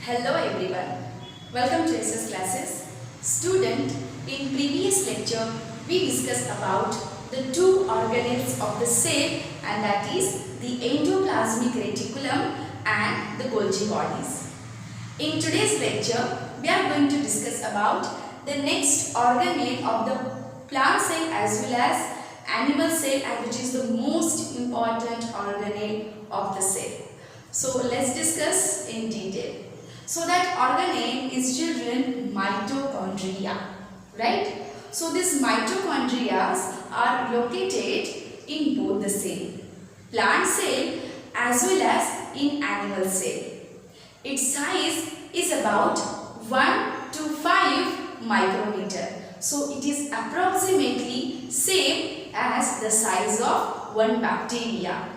Hello everyone, welcome to SS Classes. Student, in previous lecture we discussed about the two organelles of the cell, and that is the endoplasmic reticulum and the Golgi bodies. In today's lecture we are going to discuss about the next organelle of the plant cell as well as animal cell, and which is the most important organelle of the cell. So let's discuss in detail. So that organelle is children mitochondria, right? So these mitochondria are located in both the cell, plant cell as well as in animal cell. Its size is about 1 to 5 micrometer. So it is approximately same as the size of one bacteria.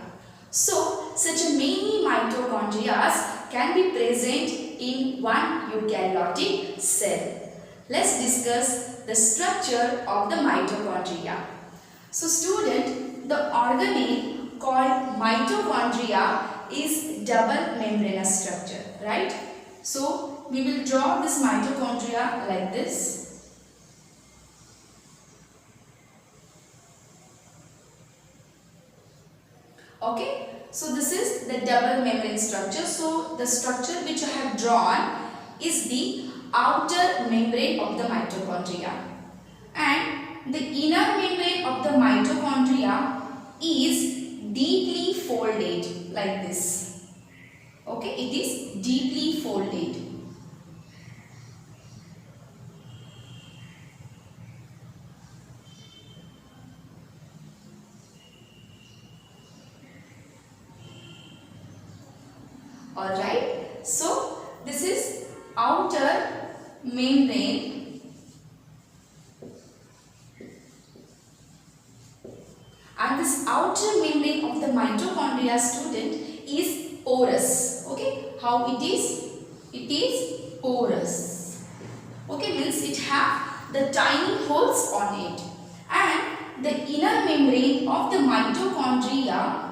So such many mitochondria can be present in one eukaryotic cell. Let's discuss the structure of the mitochondria. So student, the organelle called mitochondria is double membranous structure, right? So we will draw this mitochondria like this. Okay, so this is the double membrane structure. So the structure which I have drawn is the outer membrane of the mitochondria, and the inner membrane of the mitochondria is deeply folded like this. Okay, it is deeply folded. Alright, so this is outer membrane, and this outer membrane of the mitochondria, student, is porous. Okay, how it is? It is porous. Okay, means it have the tiny holes on it, and the inner membrane of the mitochondria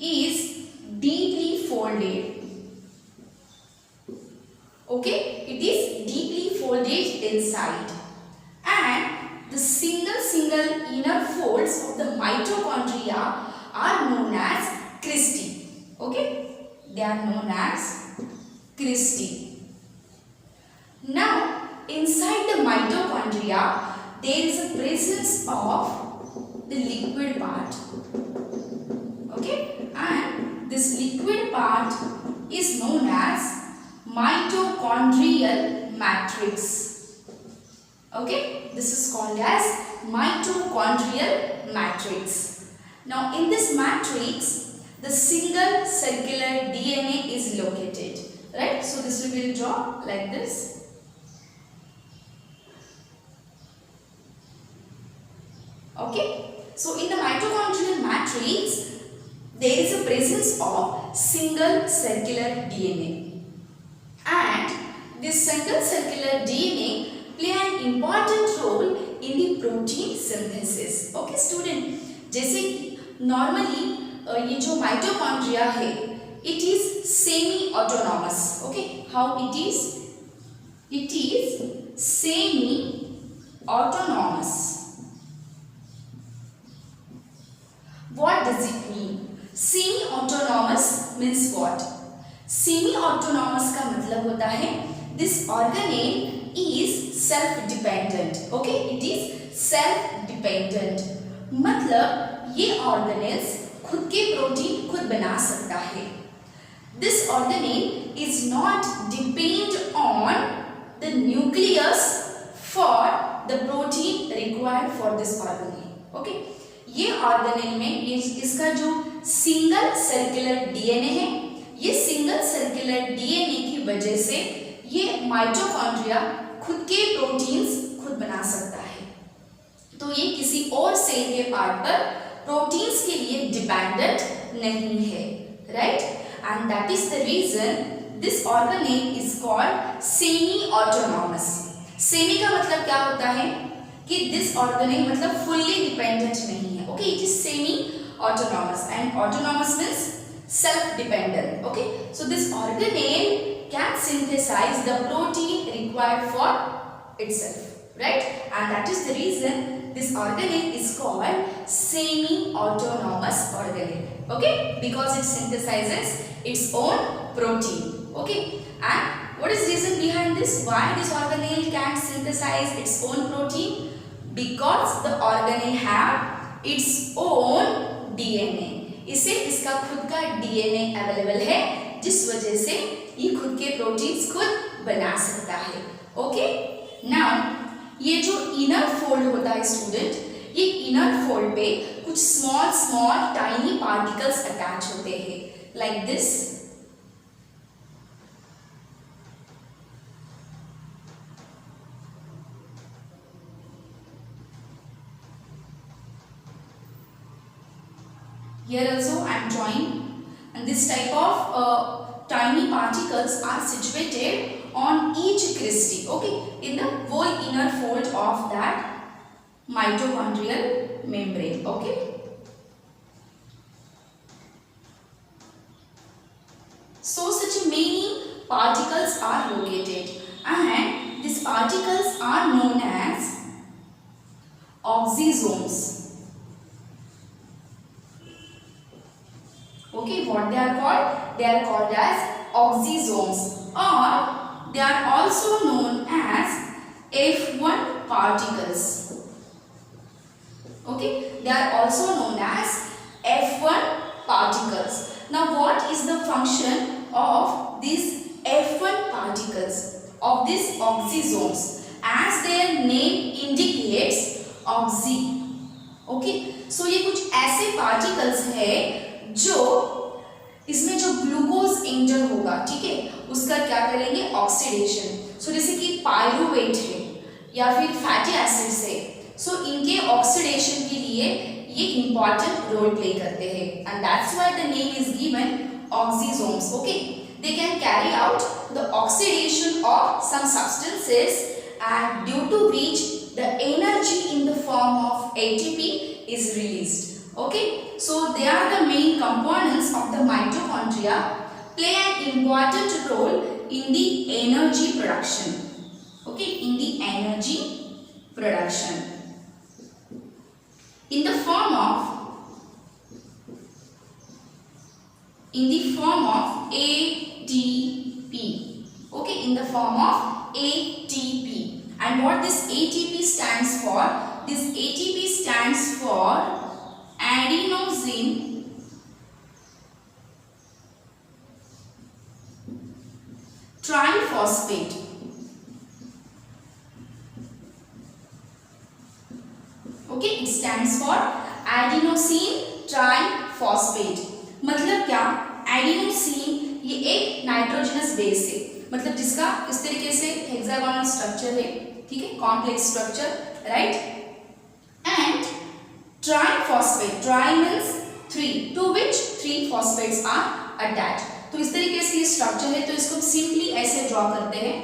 is deeply folded. Okay, it is deeply folded inside, and the single inner folds of the mitochondria are known as cristae. Okay, they are known as cristae. Now inside the mitochondria there is a presence of the liquid part. Okay, and this liquid part is known as mitochondrial matrix. Okay, this is called as mitochondrial matrix. Now in this matrix the single circular DNA is located, right? So this we will draw like this. Okay, so in the mitochondrial matrix there is a presence of single circular DNA, and this single circular DNA play an important role in the protein synthesis. Okay student, जैसे कि normally ये जो mitochondria है, it is semi autonomous. Okay, how it is? It is semi autonomous. What does it mean? Semi-autonomous means what? Semi-autonomous का मतलब होता है this organelle is self-dependent. Okay, it is self-dependent. मतलब ये organelles खुद के प्रोटीन खुद बना सकता है. This organelle is not depend on the nucleus for the protein required for this organelle. Okay, ये ऑर्गेनेल में ये इसका जो सिंगल सर्कुलर डीएनए है, ये सिंगल सर्कुलर डीएनए की वजह से ये माइटोकॉन्ड्रिया खुद के प्रोटीन्स खुद बना सकता है. तो ये किसी और सेल के पार्ट पर प्रोटीन्स के लिए डिपेंडेंट नहीं है, right? And that is the reason this organelle is called semi autonomous. Semi का मतलब क्या होता है कि दिस ऑर्गेनेल मतलब फुल्ली डिपेंडेंट नहीं है. Okay, it is semi autonomous, and autonomous means self-dependent. Okay, so this organelle can synthesize the protein required for itself, right? And that is the reason this organelle is called semi-autonomous organelle. Okay, because it synthesizes its own protein. Okay, and what is the reason behind this? Why this organelle can synthesize its own protein? Because the organelle have its own DNA. इसे इसका खुद का DNA available है, जिस वजह से ये खुद के प्रोटीन्स खुद बना सकता है. ओके, नाउ ये जो इनर फोल्ड होता है स्टूडेंट, ये इनर फोल्ड पे कुछ स्मॉल टाइनी पार्टिकल्स अटैच होते हैं, like this. Here also I am drawing, and this type of tiny particles are situated on each cristae, okay, in the whole inner fold of that mitochondrial membrane. Okay, so such many particles are located, and these particles are known as oxysomes. Okay, what they are called? They are called as oxysomes, or they are also known as F1 particles. Okay, they are also known as F1 particles. Now, what is the function of these F1 particles, of these oxysomes? As their name indicates, oxy. Okay, so ये कुछ ऐसे particles है जो इसमें जो glucose enter होगा, ठीक है, उसका क्या करेंगे, ऑक्सीडेशन. सो जैसे कि पायरुवेट है या फिर फैटी एसिड्स है, सो इनके ऑक्सीडेशन के लिए ये इंपॉर्टेंट रोल प्ले करते हैं, and that's why the name is given oxysomes. Okay, they can carry out the oxidation of some substances, and due to which the energy in the form of ATP is released. Okay, so they are the main components of the mitochondria, play an important role in the energy production. Okay, in the energy production in the form of ATP. Okay, in the form of ATP. And what this ATP stands for? This ATP stands for adenosine triphosphate. Okay, it stands for adenosine triphosphate. मतलब क्या, adenosine ये एक nitrogenous base है, मतलब जिसका इस तरीके से हेक्सागोनल स्ट्रक्चर है, ठीक है, complex structure, right. And triphosphate, tri means 3, to which 3 phosphates are attached. तो इस तरीके से ये स्ट्रक्चर है, तो इसको सिंपली ऐसे ड्रॉ करते हैं.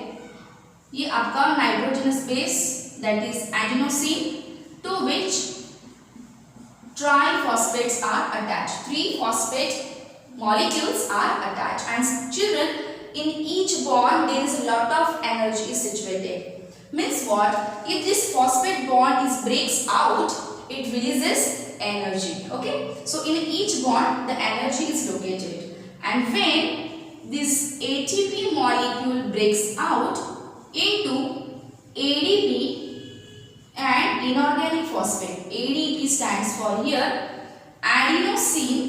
ये आपका nitrogenous base, that is adenosine, to which triphosphates are attached. 3 phosphate molecules are attached, and children, in each bond there is a lot of energy situated. Means what? If this phosphate bond is breaks out, it releases energy. Okay, so in each bond the energy is located, and when this ATP molecule breaks out into ADP and inorganic phosphate, ADP stands for here adenosine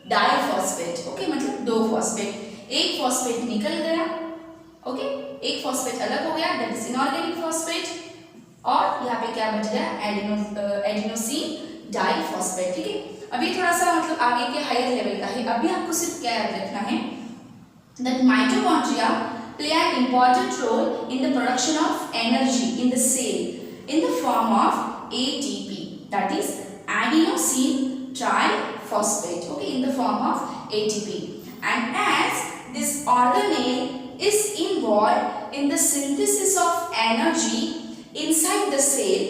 diphosphate. Okay, मतलब 2 phosphate, एक phosphate निकल गया, okay, एक phosphate अलग हो गया, that is inorganic phosphate, और यहाँ पे क्या बच गया, एडिनोसिन डाइफॉस्फेट. ठीक है, अभी थोड़ा सा मतलब आगे के हायर लेवल का है. अभी आपको सिर्फ क्या याद रखना है, that mitochondria play an important role in the production of energy in the cell in the form of ATP, that is adenosine triphosphate. Okay, in the form of ATP, and as this organelle is involved in the synthesis of energy inside the cell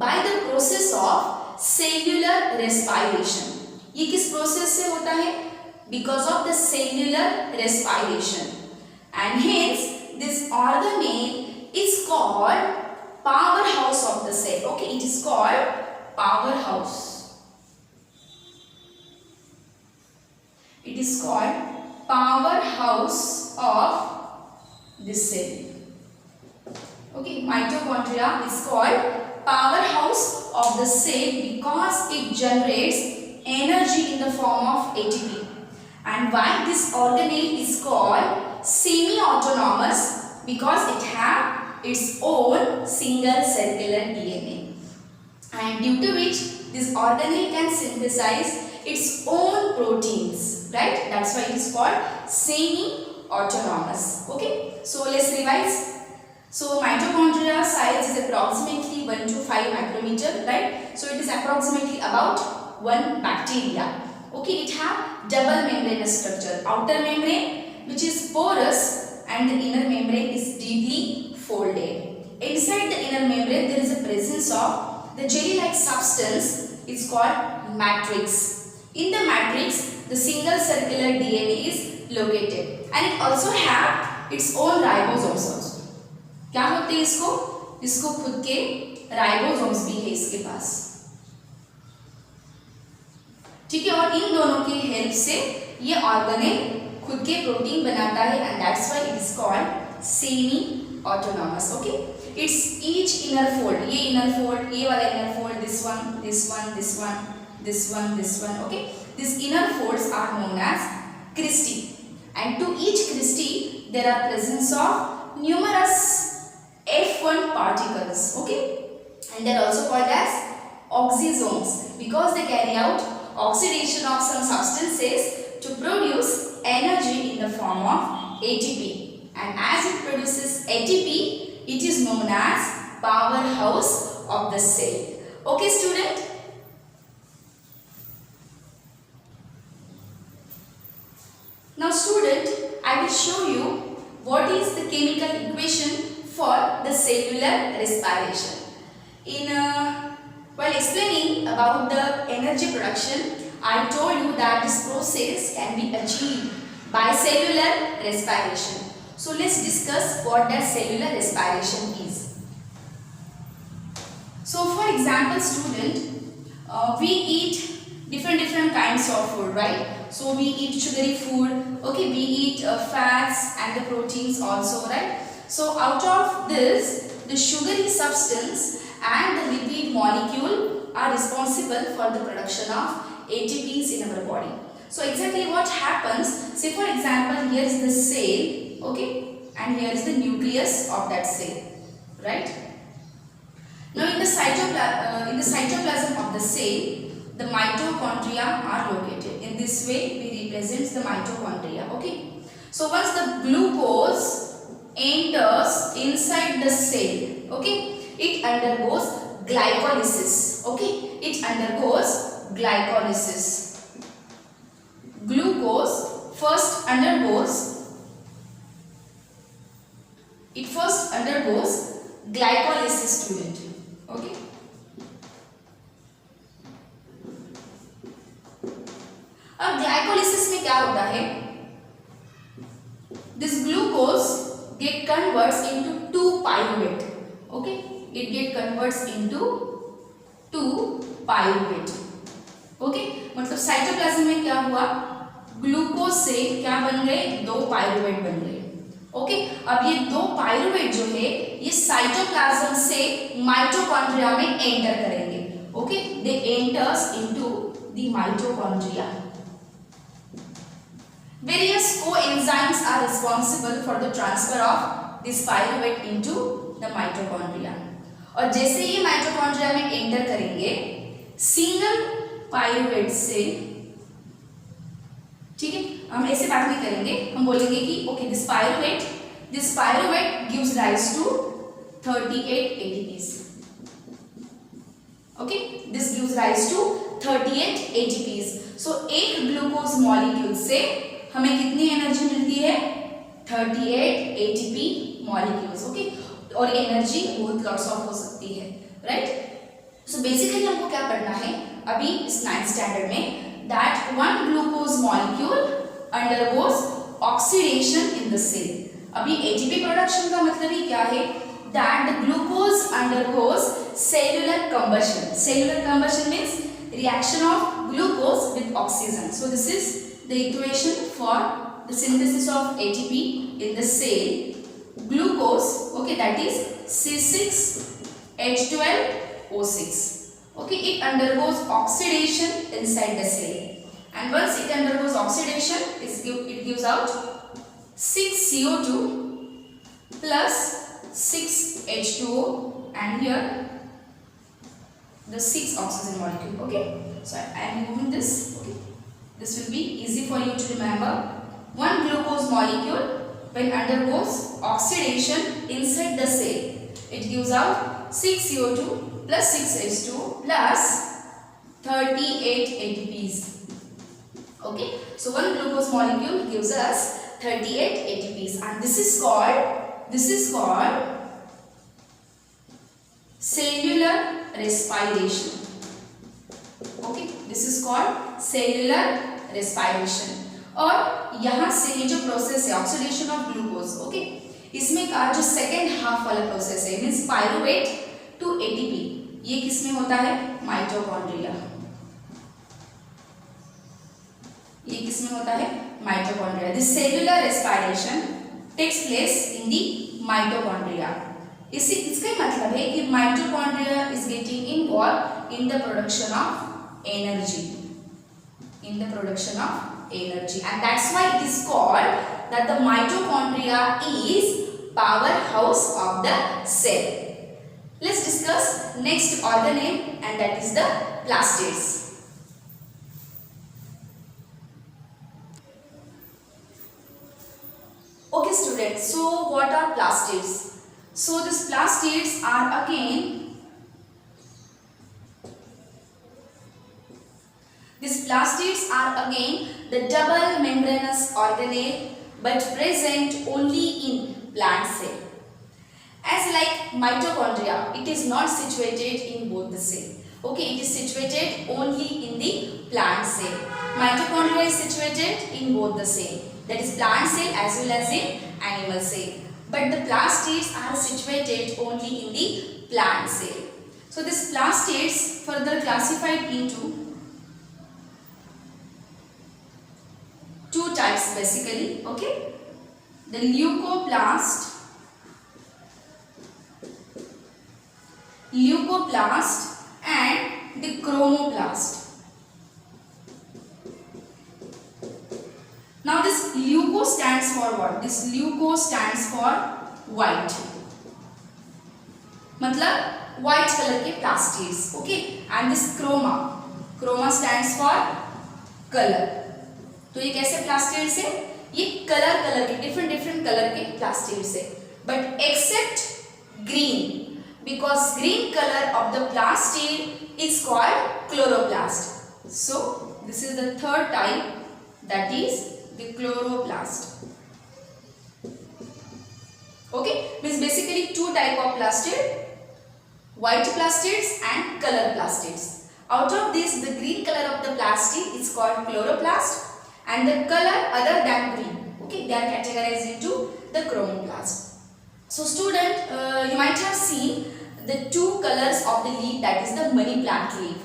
by the process of cellular respiration. ये किस process से होता है? Because of the cellular respiration, and hence this organelle is called power house of the cell. Okay, it is called power house. It is called powerhouse of the cell. Okay, mitochondria is called powerhouse of the cell because it generates energy in the form of ATP. And why this organelle is called semi-autonomous? Because it has its own single cellular DNA. And due to which this organelle can synthesize its own proteins, right? That's why it is called semi-autonomous. Okay, so let's revise. So mitochondria size is approximately 1 to 5 micrometer, right? So it is approximately about 1 bacteria. Okay, it have double membranous structure. Outer membrane which is porous and the inner membrane is deeply folded. Inside the inner membrane there is a presence of the jelly-like substance. It's called matrix. In the matrix, the single circular DNA is located, and it also have its own ribosomes also. क्या होते हैं इसको? इसको खुद के ribosomes भी है इसके पास. ठीक है, और इन दोनों की हेल्प से ये ऑर्गेनेल खुद के प्रोटीन बनाता है, and that's why it is called semi autonomous. Okay, it's each inner fold, ये इनर फोल्ड, ये वाला inner fold, this one, this one, this one, this one. Okay, these inner folds are known as cristae, and to each cristae there are presence of numerous F1 particles. Okay, and they are also called as oxysomes because they carry out oxidation of some substances to produce energy in the form of ATP, and as it produces ATP it is known as powerhouse of the cell. Okay student, now student, I will show you what is the chemical equation for the cellular respiration. While explaining about the energy production, I told you that this process can be achieved by cellular respiration. So let's discuss what that cellular respiration is. So for example student, we eat different kinds of food, right? So we eat sugary food, okay, we eat fats and the proteins also, right? So out of this, the sugary substance and the lipid molecule are responsible for the production of ATPs in our body. So exactly what happens, say for example here is the cell, okay, and here is the nucleus of that cell, right? Now in the cytoplasm of the cell, the mitochondria are located. In this way we represent the mitochondria. Okay, so once the glucose enters inside the cell, okay, it undergoes glycolysis. Okay, it undergoes glycolysis. Glucose first undergoes glycolysis student. Okay, अब glycolysis में क्या होता है? This glucose get converts into 2-pyruvate. Okay, it get converts into 2-pyruvate. Okay, मतलब cytoplasm में क्या हुआ? Glucose से क्या बन गए? 2 पाइरुवेट बन गए. ओके, अब ये 2 पाइरुवेट जो है ये साइटोप्लाज्म से माइटोकॉन्ड्रिया में एंटर करेंगे. Okay, they enters into the mitochondria. Various coenzymes are responsible for the transfer of this pyruvate into the mitochondria. और जैसे ये माइटोकॉन्ड्रिया में एंटर करेंगे सिंगल पाइरुवेट से, ठीक है, हम ऐसे बात नहीं करेंगे, हम बोलेंगे कि okay this pyruvate gives rise to 38 ATPs. Okay, this gives rise to 38 ATPs. So एक ग्लूकोज मॉलिक्यूल से हमें कितनी एनर्जी मिलती है? 38 ATP मॉलिक्यूल्स. ओके, और एनर्जी बहुत लॉट्स ऑफ हो सकती है, राइट? सो बेसिकली हमको क्या पढ़ना है अभी इस 9th स्टैंडर्ड में? that one glucose molecule undergoes oxidation in the cell. अभी ATP प्रोडक्शन का मतलब ही क्या है? That the glucose undergoes cellular combustion. Cellular combustion means reaction of glucose with oxygen. So this is the equation for the synthesis of ATP in the cell. Glucose, okay, that is C6H12O6. Okay, it undergoes oxidation inside the cell, and once it undergoes oxidation, it gives out 6CO2 plus 6H2O, and here the 6 oxygen molecule. Okay, so I am removing this. Okay, this will be easy for you to remember. One glucose molecule, when undergoes oxidation inside the cell, it gives out 6CO2 plus 6H2O plus 38 ATPs. Okay, so one glucose molecule gives us 38 ATPs, and this is called cellular respiration. Okay, this is called cellular respiration. और यहाँ से ये जो process है oxidation of glucose, okay, इसमें का जो second half वाला प्रोसेस है मीन्स पायरुवेट टू एटीपी, ये किसमें होता है? माइटोकॉन्ड्रिया। ये किसमें होता है? Mitochondria. This cellular respiration takes place in the mitochondria. इसका मतलब है कि mitochondria is getting involve in the production of energy, energy, and that's why it is called that the mitochondria is powerhouse of the cell. Let's discuss next organelle, and that is the plastids. Okay students, so what are plastids? So these plastids are again the double membranous organelle but present only in plant cell. As like mitochondria, it is not situated in both the cell. Okay, it is situated only in the plant cell. Mitochondria is situated in both the cell, that is plant cell as well as in animal cell. But the plastids are situated only in the plant cell. So these plastids further classified into two types basically, okay, the leucoplast and the chromoplast. Now this leuco stands for what? This leuco stands for white, मतलब white color के plastids, okay, and this chroma stands for color. तो ये कैसे plastids है? ये colour के different colour के plastids है, but except green, because green colour of the plastid is called chloroplast. So this is the third type, that is the chloroplast. Okay, means basically two type of plastid, white plastids and color plastids. Out of this, the green color of the plastid is called chloroplast, and the color other than green, okay, they are categorized into the chromoplast. So student, you might have seen the two colors of the leaf, that is the money plant leaf.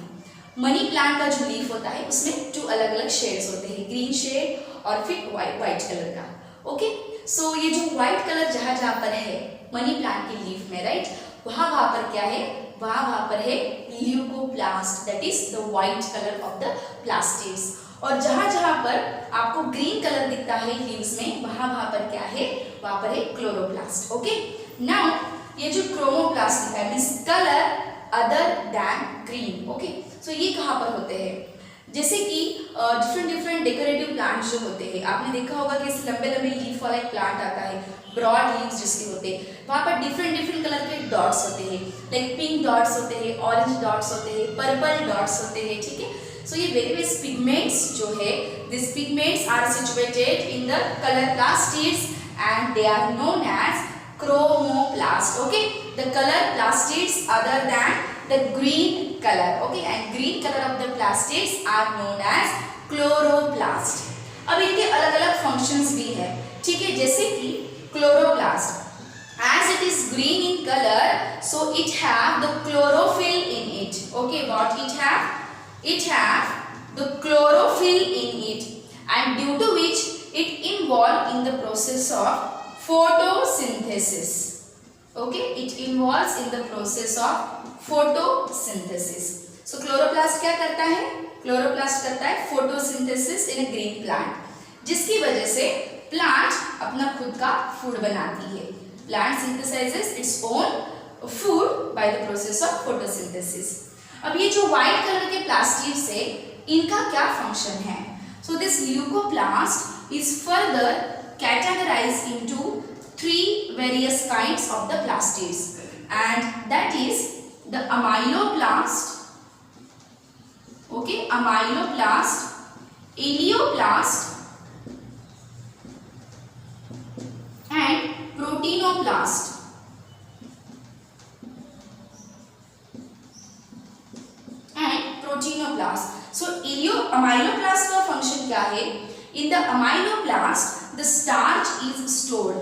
Money plant का जो leaf होता है उसमें to अलग अलग shades होते हैं, green shade और फिर वाइट कलर का. ओके, सो ये जो वाइट कलर जहाँ पर है मनी प्लांट के लीफ में, राइट, वहाँ पर क्या है? वहाँ पर है leucoplast, that is the white colour of the plastids. और जहाँ पर आपको ग्रीन कलर दिखता है लीव्स में, वहाँ पर क्या है? वहाँ पर है क्लोरोप्लास्ट. ओके, नाउ ये जो क्रोमोप्लास्ट दिखा है means colour other than green. Okay, so ये कहाँ पर होते हैं? जैसे कि डिफरेंट डेकोरेटिव प्लांट्स जो होते हैं, आपने देखा होगा कि इस लंबे लीफ वाला एक प्लांट आता है, ब्रॉड लीव्स जिसके होते हैं, वहाँ पर डिफरेंट कलर के डॉट्स होते हैं, लाइक पिंक डॉट्स होते हैं, ऑरेंज डॉट्स होते हैं, पर्पल डॉट्स होते हैं. ठीक है, सो ये वेरियस पिगमेंट्स जो है, this pigments are situated in the colour plastids and they are known as chromoplast. Okay, the color plastids other than the green color, okay, and green color of the plastids are known as chloroplast. अब इनके अलग अलग functions भी है, ठीक है, जैसे कि chloroplast as it is green in color, so it have the chlorophyll in it. Okay, what it have? It have the chlorophyll in it, and due to which it involved in the process of photosynthesis. Okay, it involves in the process of photosynthesis. So chloroplast क्या करता है? Chloroplast करता है photosynthesis in a green plant, जिसकी वजह से plant अपना खुद का फूड बनाती है। Plant synthesizes its own food by the process of photosynthesis. अब ये जो white color के plastids है, इनका क्या function है? So this leucoplast is further categorized into 3 various kinds of the plastids, and that is the amyloplast, okay, amyloplast, elioplast and प्रोटीनोप्लास्ट। And प्रोटीनोप्लास्ट। So amyloplast का function क्या है? In the amyloplast the starch is stored.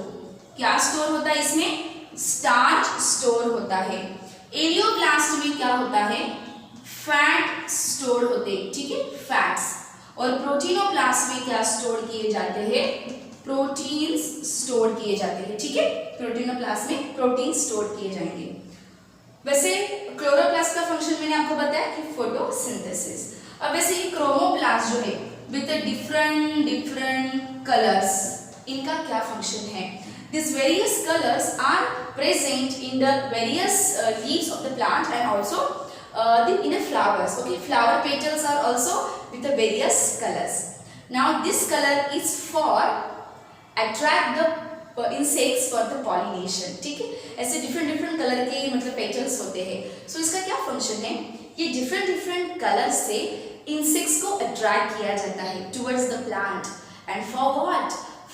क्या store होता है इसमें? Starch store होता है। Elaioplast में क्या होता है? फैट स्टोर होते हैं, ठीक है, फैट्स। और प्रोटीनोप्लास्ट में क्या स्टोर किए जाते हैं? प्रोटीन्स स्टोर किए जाते हैं, ठीक है, प्रोटीनोप्लास्ट में प्रोटीन स्टोर किए जाएंगे। वैसे क्लोरोप्लास्ट का फंक्शन मैंने आपको बताया कि फोटोसिंथेसिस। अब वैसे ये क्रोमोप्लास्ट जो है विद डिफरेंट कलर्स, इनका क्या फंक्शन है? This various colours are present in the various leaves of the plant and also in the flowers. Okay, flower petals are also with the various colors. Now this color is for attract the insects for the pollination, ठीक है। ऐसे different colour के मतलब petals होते हैं। सो इसका क्या function है? ये डिफरेंट कलर से इंसेक्ट्स को अट्रैक्ट किया जाता है towards the plant, and for what?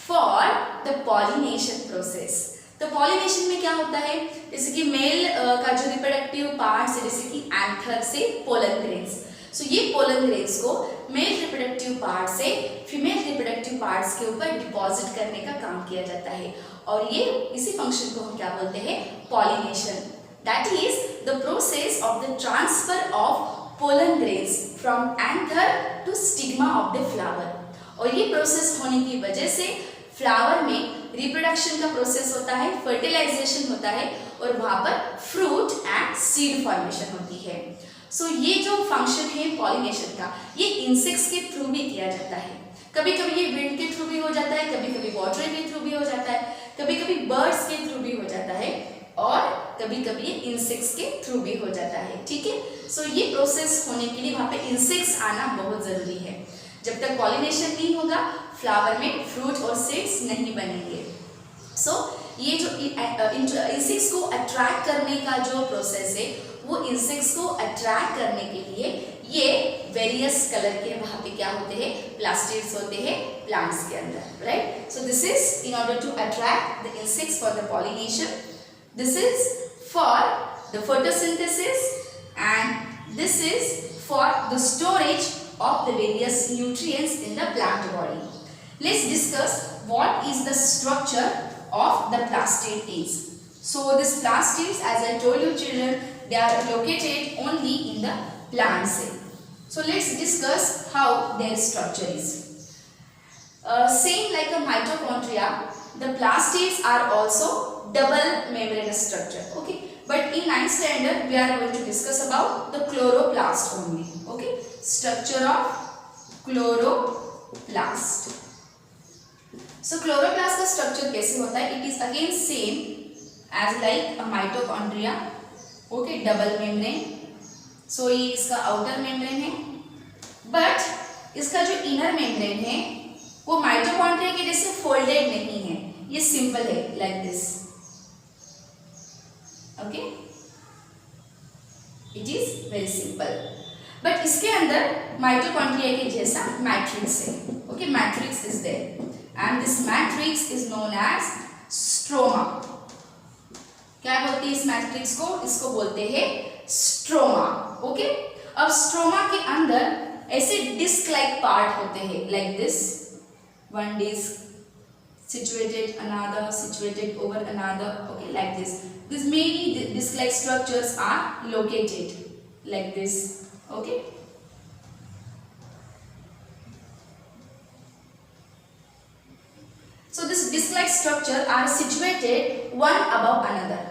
For the pollination process. तो पॉलिनेशन में क्या होता है? जैसे कि मेल का जो रिप्रोडक्टिव पार्ट्स है, जैसे कि एंथर से पोलन ग्रेन्स, सो ये पोलन ग्रेन्स को मेल रिप्रोडक्टिव पार्ट से फीमेल रिप्रोडक्टिव पार्ट्स के ऊपर डिपॉजिट करने का काम किया जाता है, और ये इसी फंक्शन को हम क्या बोलते हैं? Pollination. That is the process of the transfer of pollen grains from anther to stigma of the flower. और ये प्रोसेस होने की वजह से फ्लावर में रिप्रोडक्शन का प्रोसेस होता है, फर्टिलाइजेशन होता है, और वहां पर फ्रूट एंड सीड फॉर्मेशन होती है। सो ये जो फंक्शन है पॉलिनेशन का, ये इंसेक्ट्स के थ्रू भी किया जाता है। कभी कभी ये विंड के थ्रू भी हो जाता है, कभी कभी वाटर के थ्रू भी हो जाता है, कभी कभी बर्ड्स के थ्रू भी हो जाता है, और कभी कभी ये इंसेक्ट्स के थ्रू भी हो जाता है, ठीक है। सो ये प्रोसेस होने के लिए वहां पे इंसेक्ट्स आना बहुत जरूरी है। जब तक पॉलिनेशन नहीं होगा, फ्लावर में फ्रूट और सीड्स नहीं बनेंगे। सो ये जो इंसेक्ट्स को अट्रैक्ट करने का जो प्रोसेस है, वो इंसेक्ट्स को अट्रैक्ट करने के लिए ये वेरियस कलर के वहाँ पे क्या होते हैं? प्लास्टिड्स होते हैं प्लांट्स के अंदर, right. So this is in order to attract the insects for the pollination, this is for the photosynthesis, and this is for the storage of the various nutrients in the plant body. Let's discuss what is the structure of the plastid is. So this plastids, as I told you children, they are located only in the plant cell. So let's discuss how their structure is. Same like a mitochondria, the plastids are also double membranous structure. Okay, but in 9th standard we are going to discuss about the chloroplast only. Okay, structure of chloroplast. So chloroplast का structure कैसे होता है? It is again same as like a mitochondria. Okay, double membrane. So ये इसका outer membrane है, but इसका जो inner membrane है वो माइटोकॉन्ड्रिया के जैसे फोल्डेड नहीं है, ये सिंपल है like this. Okay, it is very simple, but इसके अंदर माइटोकॉन्ड्रिया के जैसा मैट्रिक्स है। Okay, matrix is there and this matrix is known as stroma. क्या बोलते हैं इस मैट्रिक्स को? इसको बोलते हैं स्ट्रोमा। ओके, अब स्ट्रोमा के अंदर ऐसे डिस्क लाइक पार्ट होते हैं, like this, one disc situated another, situated over another, okay, like this. These many disc like structures are located like this, okay. So this disc like structure are situated one above another.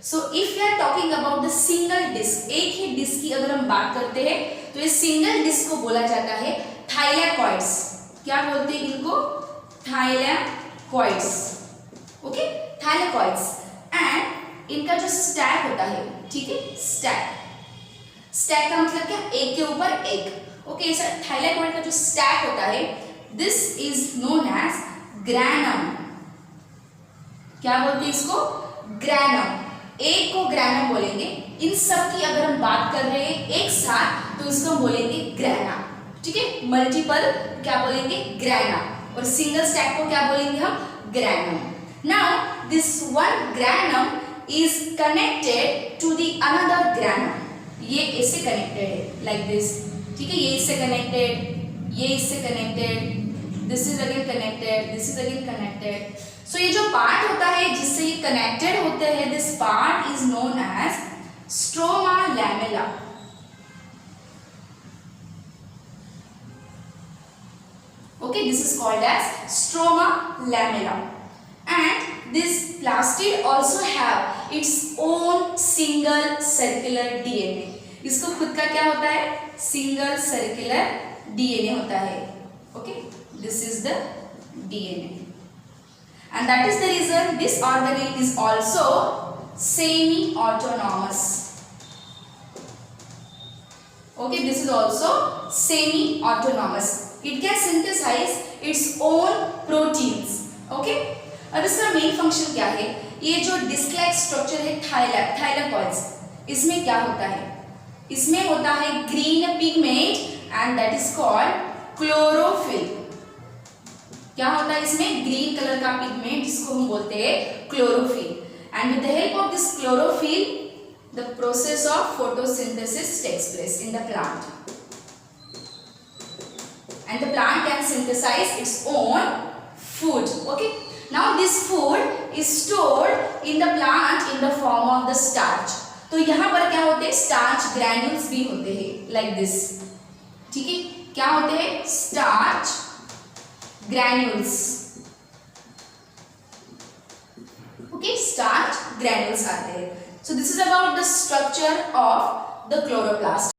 So if we are talking about the single disc, एक ही disc की अगर हम बात करते हैं तो ये single disc को बोला जाता है थाइलैकॉइड्स. क्या बोलते हैं इनको? थाइलैकॉइड्स, ओके, थाइलैकॉइड्स. एंड इनका जो स्टैक होता है, ठीक है, स्टैक, स्टैक का मतलब क्या? एक के ऊपर एक, ओके. थाइलैकॉइड का जो स्टैक होता है, this is known as granum. क्या बोलते हैं इसको? ग्रैनम. एक को ग्रैनम बोलेंगे. इन सब की अगर हम बात कर रहे हैं एक साथ तो इसको हम बोलेंगे ग्रैना, ठीक है. मल्टीपल क्या बोलेंगे? ग्रैना. और सिंगल स्टैक को क्या बोलेंगे हम? Granum. Now this one granum is connected to the another granum. ये इससे कनेक्टेड है लाइक दिस, ठीक है. ये इससे कनेक्टेड, ये इससे connected, this is again connected, this is again connected. So ये जो पार्ट होता है जिससे ये कनेक्टेड होते हैं, this part is known as stroma lamella. Okay, this is called as stroma lamella. And this plastid also have its own single circular DNA. इसको खुद का क्या होता है? Single circular DNA होता है. Okay, this is the DNA. And that is the reason this organelle is also semi-autonomous. Okay, this is also semi-autonomous. It can synthesize its own proteins. Okay. अब इसका मेन फंक्शन क्या है? ये जो disc like structure है थाइलैकॉइड्स, इसमें क्या होता है? इसमें होता है green pigment and that is called chlorophyll. क्या होता है इसमें? ग्रीन कलर का पिगमेंट जिसको हम बोलते हैं chlorophyll. And with the help of this chlorophyll the process of photosynthesis takes place in the plant. And the plant can synthesize its own food. Okay. Now this food is stored in the plant in the form of the starch. तो यहाँ पर क्या होते हैं? Starch granules भी होते हैं like this. ठीक है. क्या होते हैं? Starch granules. Okay, starch granules आते हैं. So this is about the structure of the chloroplast.